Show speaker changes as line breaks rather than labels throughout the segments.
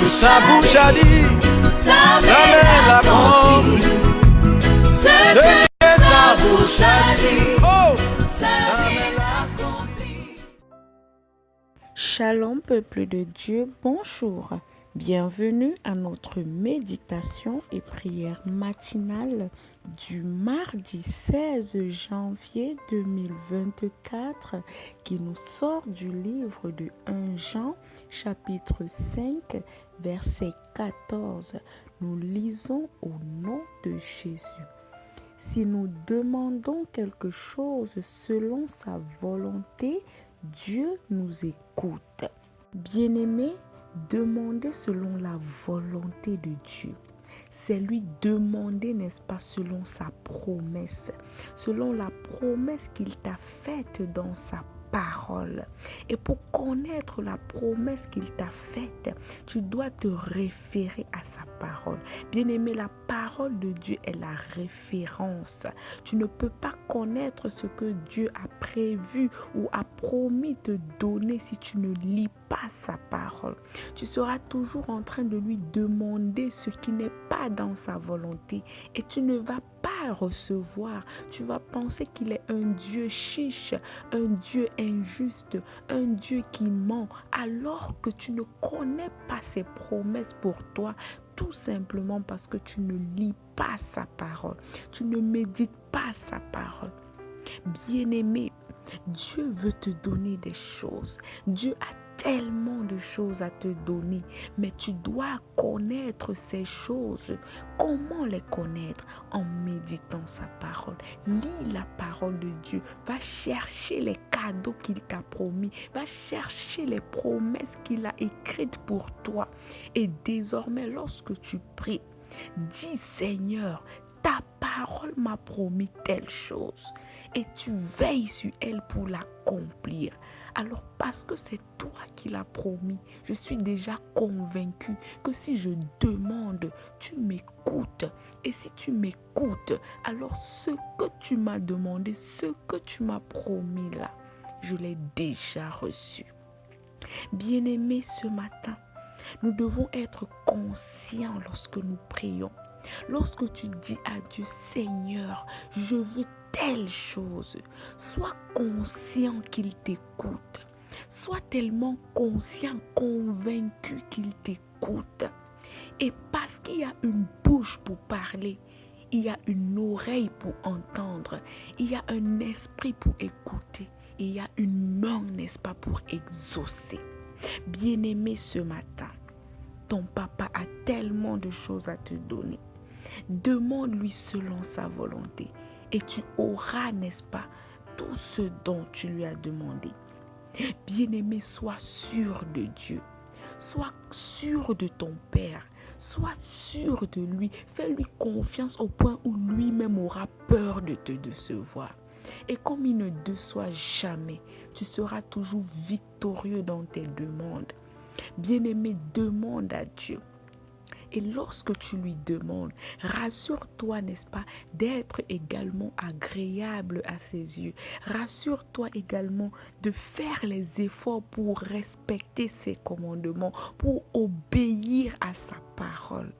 sa bouche a dit, sa main l'accomplit. Ce que sa bouche a dit, oh, sa main l'accomplit.
Shalom peuple de Dieu, bonjour. Bienvenue à notre méditation et prière matinale du mardi 16 janvier 2024 qui nous sort du livre de 1 Jean chapitre 5 verset 14. Nous lisons au nom de Jésus. Si nous demandons quelque chose selon sa volonté, Dieu nous écoute. Bien-aimés, demander selon la volonté de Dieu. C'est lui demander, n'est-ce pas, selon sa promesse, selon la promesse qu'il t'a faite dans sa parole. Et pour connaître la promesse qu'il t'a faite, tu dois te référer à sa parole. Bien-aimé, la parole de Dieu est la référence. Tu ne peux pas connaître ce que Dieu a prévu ou a promis te donner si tu ne lis pas sa parole. Tu seras toujours en train de lui demander ce qui n'est pas dans sa volonté et tu ne vas pas recevoir. Tu vas penser qu'il est un Dieu chiche, un Dieu injuste, un Dieu qui ment, alors que tu ne connais pas ses promesses pour toi, tout simplement parce que tu ne lis pas sa parole, tu ne médites pas sa parole. Bien-aimé, Dieu veut te donner des choses. Dieu a tellement de choses à te donner, mais tu dois connaître ces choses. Comment les connaître? En méditant sa parole. Lis la parole de Dieu. Va chercher les cadeaux qu'il t'a promis. Va chercher les promesses qu'il a écrites pour toi. Et désormais, lorsque tu pries, dis Seigneur, ta parole m'a promis telle chose et tu veilles sur elle pour l'accomplir. Alors parce que c'est toi qui l'as promis, je suis déjà convaincu que si je demande, tu m'écoutes. Et si tu m'écoutes, alors ce que tu m'as demandé, ce que tu m'as promis là, je l'ai déjà reçu. Bien-aimés, ce matin, nous devons être conscients lorsque nous prions. Lorsque tu dis à Dieu, Seigneur, je veux telle chose, sois conscient qu'il t'écoute. Sois tellement conscient, convaincu qu'il t'écoute. Et parce qu'il y a une bouche pour parler, il y a une oreille pour entendre, il y a un esprit pour écouter, et il y a une main, n'est-ce pas, pour exaucer. Bien-aimé, ce matin, ton papa a tellement de choses à te donner. Demande-lui selon sa volonté et tu auras, n'est-ce pas, tout ce dont tu lui as demandé. Bien-aimé, sois sûr de Dieu. Sois sûr de ton Père. Sois sûr de lui. Fais-lui confiance au point où lui-même aura peur de te décevoir. Et comme il ne déçoit jamais, tu seras toujours victorieux dans tes demandes. Bien-aimé, demande à Dieu. Et lorsque tu lui demandes, rassure-toi, n'est-ce pas, d'être également agréable à ses yeux. Rassure-toi également de faire les efforts pour respecter ses commandements, pour obéir à sa parole.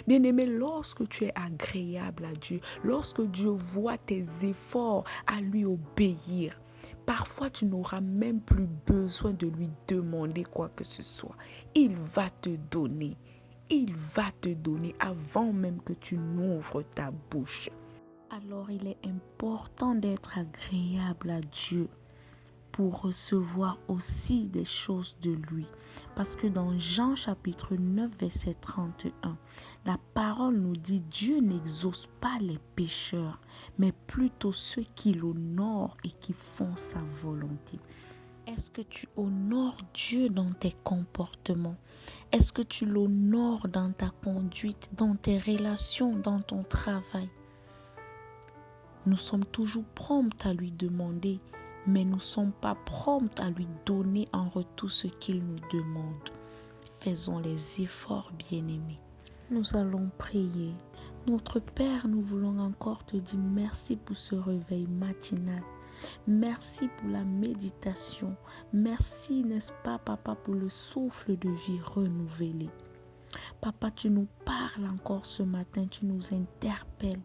Bien-aimé, lorsque tu es agréable à Dieu, lorsque Dieu voit tes efforts à lui obéir, parfois tu n'auras même plus besoin de lui demander quoi que ce soit. Il va te donner. Il va te donner avant même que tu n'ouvres ta bouche. Alors il est important d'être agréable à Dieu pour recevoir aussi des choses de lui. Parce que dans Jean chapitre 9 verset 31, la parole nous dit Dieu n'exauce pas les pécheurs, mais plutôt ceux qui l'honorent et qui font sa volonté. Est-ce que tu honores Dieu dans tes comportements? Est-ce que tu l'honores dans ta conduite, dans tes relations, dans ton travail? Nous sommes toujours prompts à lui demander, mais nous ne sommes pas prompts à lui donner en retour ce qu'il nous demande. Faisons les efforts, bien-aimés. Nous allons prier. Notre Père, nous voulons encore te dire merci pour ce réveil matinal. Merci pour la méditation. Merci, n'est-ce pas, Papa, pour le souffle de vie renouvelé. Papa, tu nous parles encore ce matin, tu nous interpelles.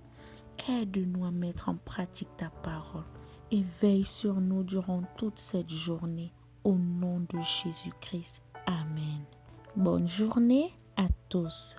Aide-nous à mettre en pratique ta parole et veille sur nous durant toute cette journée. Au nom de Jésus-Christ. Amen. Bonne journée à tous.